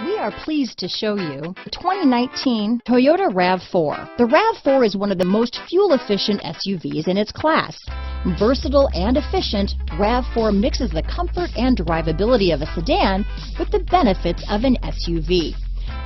We are pleased to show you the 2019 Toyota RAV4. The RAV4 is one of the most fuel-efficient SUVs in its class. Versatile and efficient, RAV4 mixes the comfort and drivability of a sedan with the benefits of an SUV.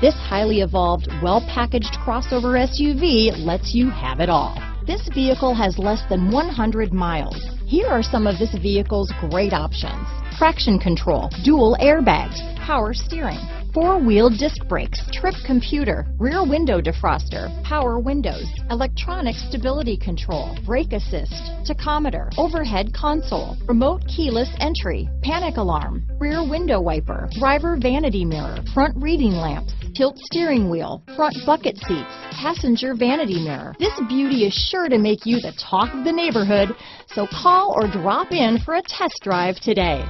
This highly evolved, well-packaged crossover SUV lets you have it all. This vehicle has less than 100 miles. Here are some of this vehicle's great options: traction control, dual airbags, power steering, four-wheel disc brakes, trip computer, rear window defroster, power windows, electronic stability control, brake assist, tachometer, overhead console, remote keyless entry, panic alarm, rear window wiper, driver vanity mirror, front reading lamps, tilt steering wheel, front bucket seats, passenger vanity mirror. This beauty is sure to make you the talk of the neighborhood, so call or drop in for a test drive today.